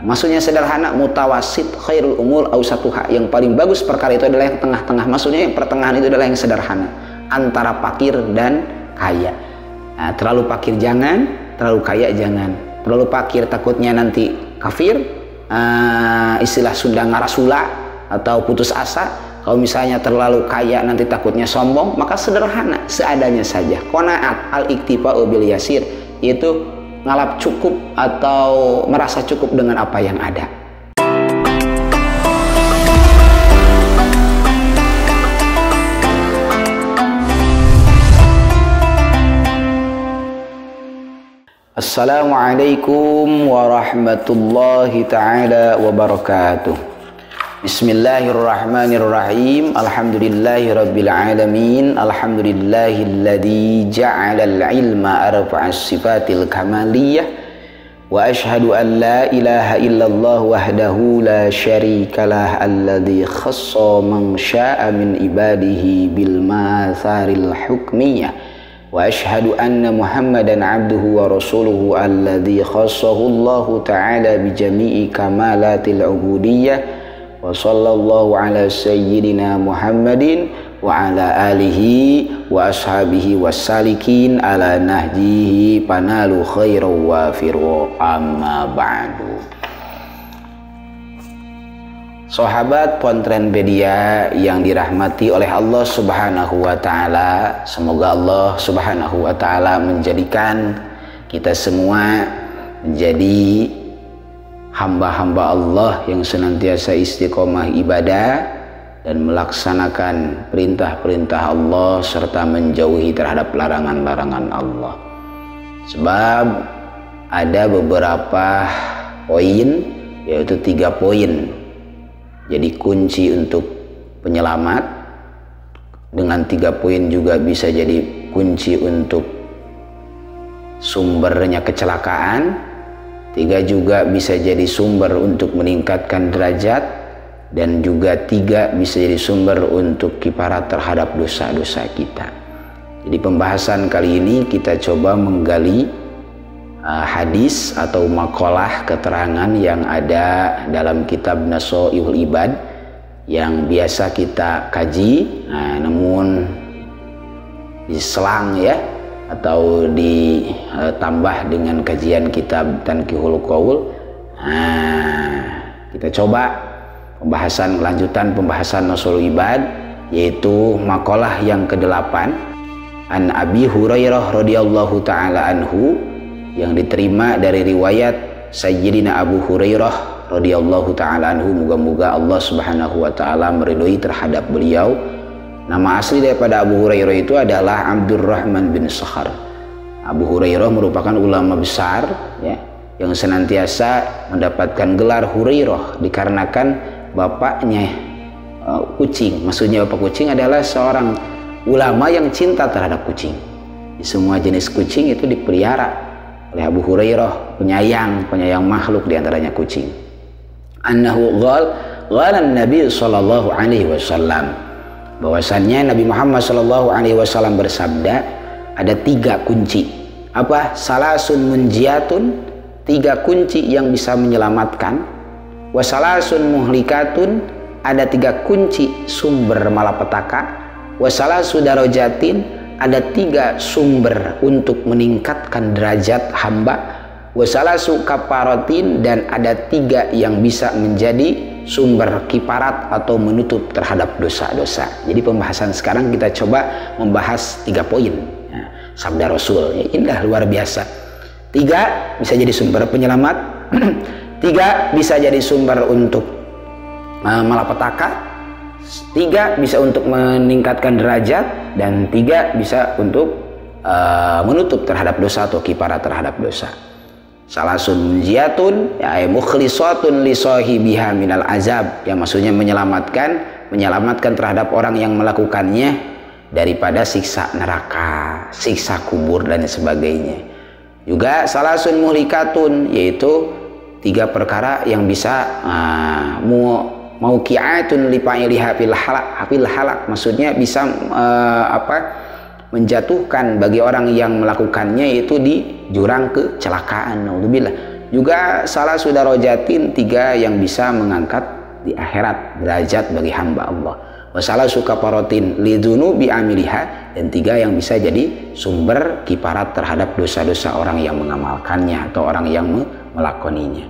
Maksudnya sederhana, mutawasit khairul umur ausatuha, yang paling bagus perkara itu adalah yang tengah-tengah. Maksudnya yang pertengahan itu adalah yang sederhana, antara fakir dan kaya. Nah, terlalu fakir jangan, terlalu kaya jangan. Terlalu fakir takutnya nanti kafir, istilah Sunda ngarasula atau putus asa. Kalau misalnya terlalu kaya nanti takutnya sombong, maka sederhana, seadanya saja. Qanaat al-iktifa'u bil yasir, yaitu ngalap cukup atau merasa cukup dengan apa yang ada. Assalamualaikum warahmatullahi ta'ala wabarakatuh. Bismillahirrahmanirrahim. Alhamdulillahi rabbil alamin. Alhamdulillahilladzi ja'alal ilma arfa'as sifatil kamaliyah. Wa ashhadu an la ilaha illallah wahdahu la syarikalah alladzi khassa man syaa min ibadihi bil matharil hukmiyah. Wa ashhadu anna Muhammadan abduhu wa rasuluhu alladzi khassahu Allah ta'ala bi jami'i kamalatil ubudiyyah. Wa sallallahu ala sayyidina Muhammadin wa ala alihi wa ashabihi wassalikin ala nahjihi panalu khairu wa firu amma ba'du. Sahabat Pontren Media yang dirahmati oleh Allah Subhanahu wa taala, semoga Allah Subhanahu wa taala menjadikan kita semua menjadi hamba-hamba Allah yang senantiasa istiqomah ibadah dan melaksanakan perintah-perintah Allah serta menjauhi terhadap larangan-larangan Allah. Sebab ada beberapa poin, yaitu 3 poin. Jadi kunci untuk penyelamat. Dengan 3 poin juga bisa jadi kunci untuk sumbernya kecelakaan. 3 juga bisa jadi sumber untuk meningkatkan derajat, dan juga 3 bisa jadi sumber untuk kifarat terhadap dosa-dosa kita. Jadi pembahasan kali ini kita coba menggali hadis atau makalah keterangan yang ada dalam kitab Nasoihul Ibad yang biasa kita kaji, namun diselang ya, atau ditambah dengan kajian kitab Tanqihul Qaul. Kita coba lanjutan pembahasan Nasoihul Ibad, yaitu makalah yang ke-8 an Abi Hurairah radhiyallahu taala anhu, yang diterima dari riwayat Sayyidina Abu Hurairah radhiyallahu taala anhu. Moga-moga Allah Subhanahu wa taala meridhoi terhadap beliau. Nama asli daripada Abu Hurairah itu adalah Abdurrahman bin Sakhar. Abu Hurairah merupakan ulama besar ya, yang senantiasa mendapatkan gelar Hurairah dikarenakan bapaknya kucing. Maksudnya bapak kucing adalah seorang ulama yang cinta terhadap kucing. Semua jenis kucing itu dipelihara oleh Abu Hurairah, penyayang makhluk, diantaranya kucing. Annahu qala Nabi sallallahu alaihi wasallam, bahwasannya Nabi Muhammad sallallahu alaihi wasallam bersabda, ada 3 kunci. Apa? Salasun munjiatun, 3 kunci yang bisa menyelamatkan. Wa salasun muhlikatun, ada 3 kunci sumber malapetaka. Wa salasu darajatin, ada 3 sumber untuk meningkatkan derajat hamba. Wa salasu kaparatin, dan ada 3 yang bisa menjadi sumber kiparat atau menutup terhadap dosa-dosa. Jadi pembahasan sekarang kita coba membahas 3 poin ya, sabda Rasul ya, indah luar biasa. 3 bisa jadi sumber penyelamat, 3 bisa jadi sumber untuk malapetaka, 3 bisa untuk meningkatkan derajat, dan 3 bisa untuk menutup terhadap dosa atau kiparat terhadap dosa. Salasun munjiatun ya mukhlisatun li sahibiha minal azab, yang maksudnya menyelamatkan terhadap orang yang melakukannya daripada siksa neraka, siksa kubur dan sebagainya. Juga salasun muhlikatun, yaitu 3 perkara yang bisa mauqi'atun li fa'iliha fil halak, maksudnya bisa menjatuhkan bagi orang yang melakukannya itu di jurang kecelakaan. Naudzubillah, Juga salah sudarajatin, 3 yang bisa mengangkat di akhirat derajat bagi hamba Allah. Wasalah suka parotin lidunubi amiliha, dan 3 yang bisa jadi sumber kiparat terhadap dosa-dosa orang yang mengamalkannya atau orang yang melakoninya.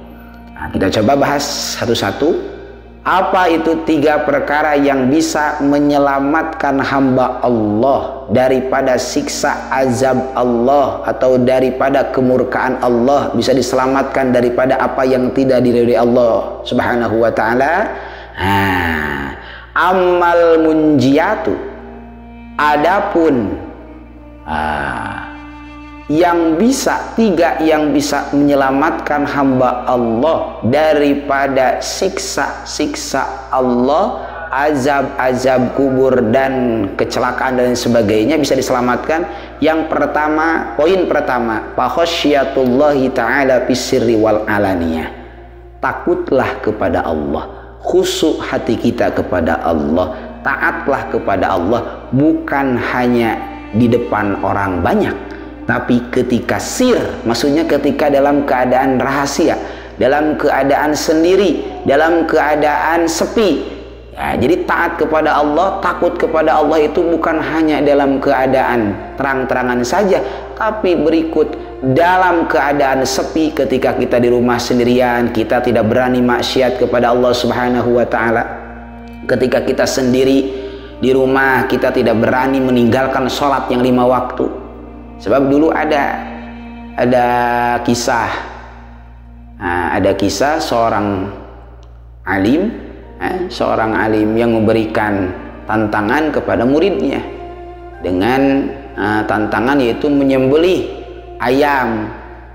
Nah, kita coba bahas satu-satu. Apa itu 3 perkara yang bisa menyelamatkan hamba Allah daripada siksa azab Allah atau daripada kemurkaan Allah, bisa diselamatkan daripada apa yang tidak diridhoi Allah Subhanahu wa taala? Amal munjiatu, adapun yang bisa 3 yang bisa menyelamatkan hamba Allah daripada siksa-siksa Allah, azab-azab kubur dan kecelakaan dan sebagainya, bisa diselamatkan. Yang pertama, poin pertama, fakhasyatullahi ta'ala fisirri wal alaniyah, takutlah kepada Allah, khusyuk hati kita kepada Allah, taatlah kepada Allah, bukan hanya di depan orang banyak, tapi ketika sir, maksudnya ketika dalam keadaan rahasia, dalam keadaan sendiri, dalam keadaan sepi. Ya, jadi taat kepada Allah, takut kepada Allah itu bukan hanya dalam keadaan terang-terangan saja, tapi berikut dalam keadaan sepi, ketika kita di rumah sendirian, kita tidak berani maksiat kepada Allah Subhanahu wa taala. Ketika kita sendiri di rumah, kita tidak berani meninggalkan sholat yang 5 waktu. Sebab dulu ada kisah, seorang alim yang memberikan tantangan kepada muridnya dengan tantangan yaitu menyembelih ayam,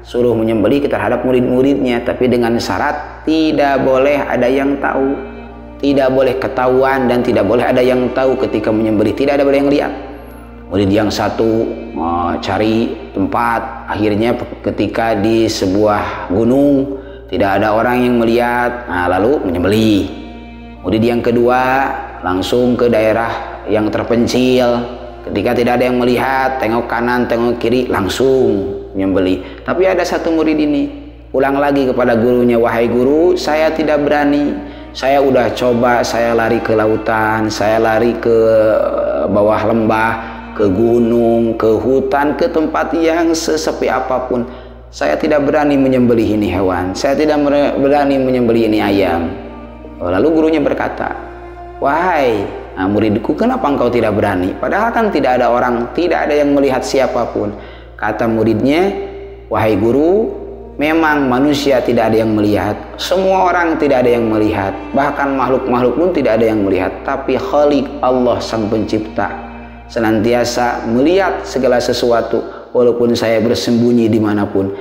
suruh menyembelih terhadap murid-muridnya, tapi dengan syarat tidak boleh ada yang tahu, tidak boleh ketahuan, dan tidak boleh ada yang tahu ketika menyembelih, tidak ada boleh yang lihat. Murid yang satu cari tempat, akhirnya ketika di sebuah gunung tidak ada orang yang melihat, lalu menyembelih. Murid yang kedua langsung ke daerah yang terpencil, ketika tidak ada yang melihat, tengok kanan tengok kiri, langsung menyembelih. Tapi ada satu murid ini ulang lagi kepada gurunya, wahai guru, saya tidak berani, saya udah coba, saya lari ke lautan, saya lari ke bawah lembah, ke gunung, ke hutan, ke tempat yang sesepi apapun, saya tidak berani menyembelih ini hewan, saya tidak berani menyembelih ini ayam. Lalu gurunya berkata, wahai muridku, kenapa engkau tidak berani? Padahal kan tidak ada orang, tidak ada yang melihat siapapun. Kata muridnya, wahai guru, memang manusia tidak ada yang melihat, semua orang tidak ada yang melihat, bahkan makhluk-makhluk pun tidak ada yang melihat, tapi Khalik, Allah sang pencipta, senantiasa melihat segala sesuatu, walaupun saya bersembunyi dimanapun,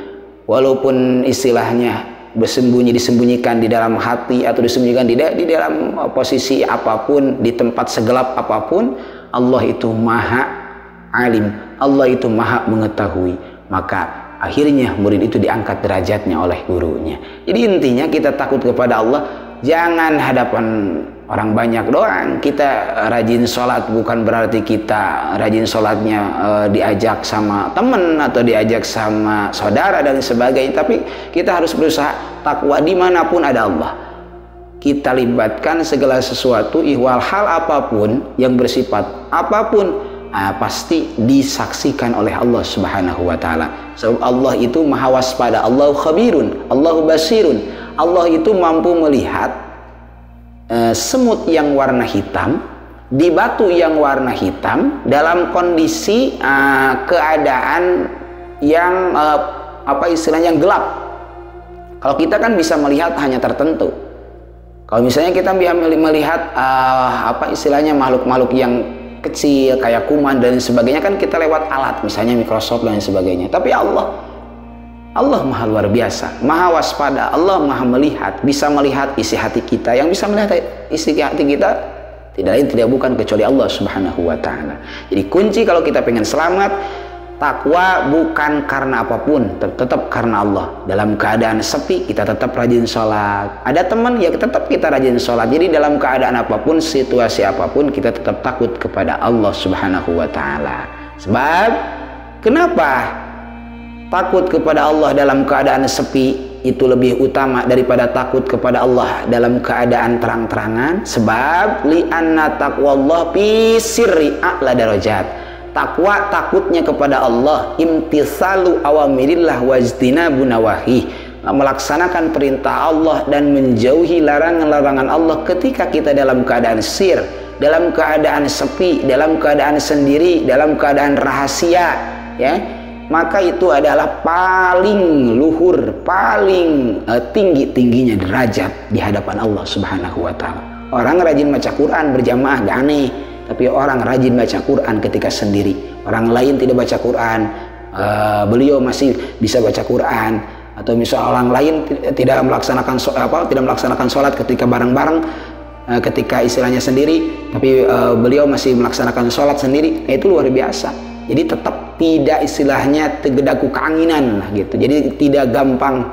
walaupun istilahnya disembunyikan di dalam hati atau disembunyikan di dalam posisi apapun, di tempat segelap apapun, Allah itu maha alim, Allah itu maha mengetahui. Maka akhirnya murid itu diangkat derajatnya oleh gurunya. Jadi intinya kita takut kepada Allah, jangan hadapan orang banyak doang. Kita rajin sholat bukan berarti kita rajin sholatnya diajak sama temen atau diajak sama saudara dan sebagainya, tapi kita harus berusaha takwa dimanapun ada Allah. Kita libatkan segala sesuatu, ihwal hal apapun yang bersifat apapun, pasti disaksikan oleh Allah Subhanahu wa taala. Sebab Allah itu maha waspada, Allahu khabirun, Allahu basirun. Allah itu mampu melihat semut yang warna hitam di batu yang warna hitam dalam kondisi keadaan yang istilahnya gelap. Kalau kita kan bisa melihat hanya tertentu. Kalau misalnya kita melihat istilahnya makhluk-makhluk yang kecil kayak kuman dan sebagainya, kan kita lewat alat misalnya Microsoft dan sebagainya. Tapi Allah maha luar biasa, maha waspada, Allah maha melihat, bisa melihat isi hati kita. Yang bisa melihat isi hati kita tidak lain tidak bukan kecuali Allah Subhanahu wa taala. Jadi kunci kalau kita pengen selamat, takwa bukan karena apapun, tetap karena Allah. Dalam keadaan sepi kita tetap rajin sholat, ada teman ya tetap kita rajin sholat. Jadi dalam keadaan apapun, situasi apapun, kita tetap takut kepada Allah Subhanahu wa taala. Sebab kenapa takut kepada Allah dalam keadaan sepi? itu lebih utama daripada takut kepada Allah dalam keadaan terang-terangan? Sebab li'anna taqwallah fi sirri a'la darajat. Takwa, takutnya kepada Allah, imtisalu awamirillah wajtinabu nawahi, melaksanakan perintah Allah dan menjauhi larangan-larangan Allah ketika kita dalam keadaan sir, dalam keadaan sepi, dalam keadaan sendiri, dalam keadaan rahasia, ya, maka itu adalah paling luhur, paling tinggi-tingginya derajat di hadapan Allah Subhanahu wa taala. Orang rajin baca Quran berjamaah gak aneh, tapi orang rajin baca Quran ketika sendiri, orang lain tidak baca Quran, beliau masih bisa baca Quran, atau misal orang lain tidak melaksanakan sholat ketika bareng-bareng, ketika istilahnya sendiri, tapi beliau masih melaksanakan sholat sendiri, itu luar biasa. Jadi tetap tidak istilahnya tegedaku keanginan lah gitu. Jadi tidak gampang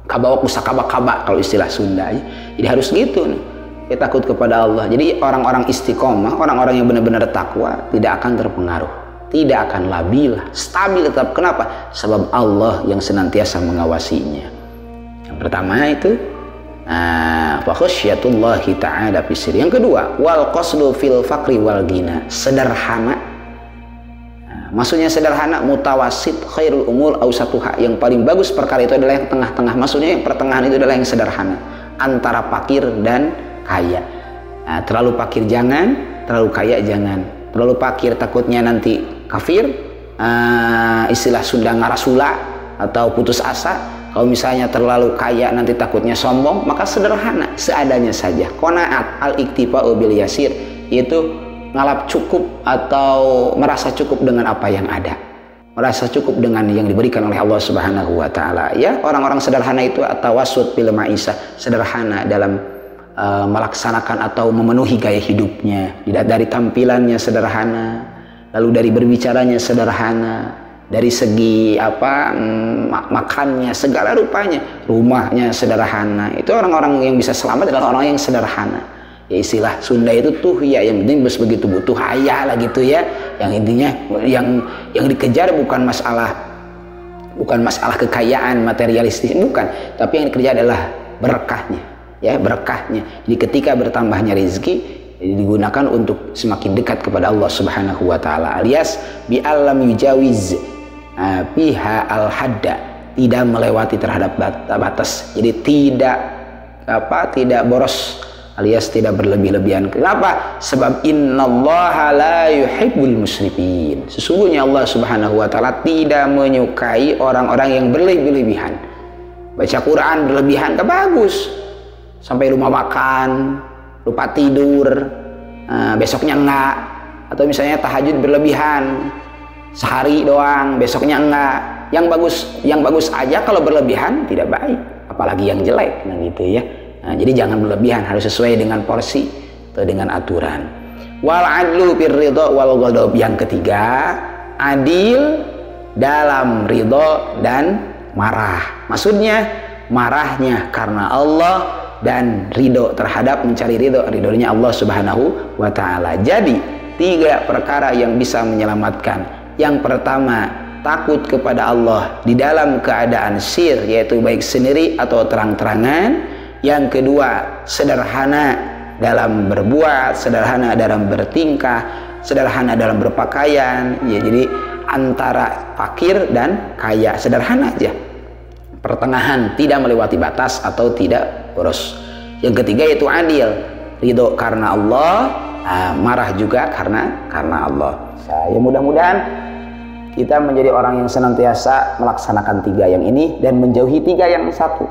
kabawa kusakaba-kaba kalau istilah Sunda. Jadi harus gitu nih. Ya, takut kepada Allah. Jadi orang-orang istiqomah, orang-orang yang benar-benar takwa tidak akan terpengaruh, tidak akan labil, stabil tetap. Kenapa? Sebab Allah yang senantiasa mengawasinya. Yang pertama itu fa khasyatullahi ta'ala fi sirri. Yang kedua, wal qasdu fil faqri wal ghina, sederhana. Maksudnya sederhana, mutawasit khairul umur ausatuha, yang paling bagus perkara itu adalah yang tengah-tengah. Maksudnya yang pertengahan itu adalah yang sederhana, antara fakir dan kaya. Nah, terlalu fakir jangan, terlalu kaya jangan. Terlalu fakir takutnya nanti kafir, istilah Sunda ngarasula atau putus asa. Kalau misalnya terlalu kaya nanti takutnya sombong, maka sederhana, seadanya saja. Qanaat al-iktifa'u bil yasir, itu ngalap cukup atau merasa cukup dengan apa yang ada, merasa cukup dengan yang diberikan oleh Allah Subhanahu wa taala. Ya, orang-orang sederhana itu at-tawassut bil ma'isah, sederhana dalam melaksanakan atau memenuhi gaya hidupnya. Dari tampilannya sederhana, lalu dari berbicaranya sederhana, dari segi makannya, segala rupanya, rumahnya sederhana. Itu orang-orang yang bisa selamat adalah orang yang sederhana. Ya, istilah Sunda itu tuh ya, yang penting begitu butuh haya lah gitu ya. Yang intinya yang dikejar bukan masalah kekayaan materialistis, bukan, tapi yang dikejar adalah berkahnya. Ya, berkahnya. Jadi ketika bertambahnya rezeki digunakan untuk semakin dekat kepada Allah Subhanahu wa taala, alias bi alam yujawiz biha al hadda, tidak melewati terhadap batas. Jadi tidak boros, alias tidak berlebih-lebihan. Kenapa? Sebab innallaha la yuhibbul musrifin. Sesungguhnya Allah Subhanahu wa taala tidak menyukai orang-orang yang berlebih-lebihan. Baca Quran berlebihan gak bagus. Sampai rumah makan, lupa tidur, besoknya enggak. Atau misalnya tahajud berlebihan, sehari doang, besoknya enggak. Yang bagus aja kalau berlebihan tidak baik, apalagi yang jelek, nah gitu ya. Nah, jadi jangan berlebihan, harus sesuai dengan porsi atau dengan aturan. Wal adlu fir ridha wal ghadab. Yang ketiga, adil dalam ridha dan marah. Maksudnya marahnya karena Allah dan ridho terhadap mencari ridhonya Allah Subhanahu wa taala. Jadi 3 perkara yang bisa menyelamatkan. Yang pertama, takut kepada Allah di dalam keadaan sir, yaitu baik sendiri atau terang-terangan. Yang kedua, sederhana dalam berbuat, sederhana dalam bertingkah, sederhana dalam berpakaian. Ya, jadi antara fakir dan kaya, sederhana aja, pertengahan, tidak melewati batas atau tidak boros. Yang ketiga yaitu adil, ridho karena Allah, marah juga karena Allah. Ya, mudah-mudahan kita menjadi orang yang senantiasa melaksanakan 3 yang ini dan menjauhi 3 yang satu,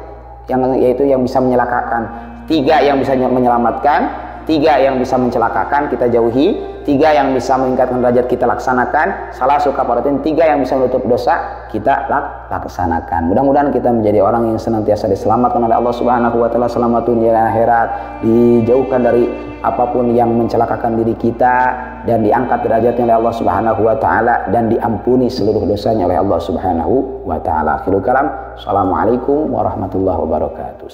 yaitu yang bisa menyelakakan. 3 yang bisa menyelamatkan, 3 yang bisa mencelakakan kita jauhi, 3 yang bisa meningkatkan derajat kita laksanakan, salah suka paratin, 3 yang bisa menutup dosa kita laksanakan. Mudah-mudahan kita menjadi orang yang senantiasa diselamatkan oleh Allah Subhanahu wa taala, selamat dunia dan akhirat, dijauhkan dari apapun yang mencelakakan diri kita, dan diangkat derajatnya oleh Allah Subhanahu wa taala, dan diampuni seluruh dosanya oleh Allah Subhanahu wa taala. Akhirul kalam, assalamualaikum warahmatullahi wabarakatuh.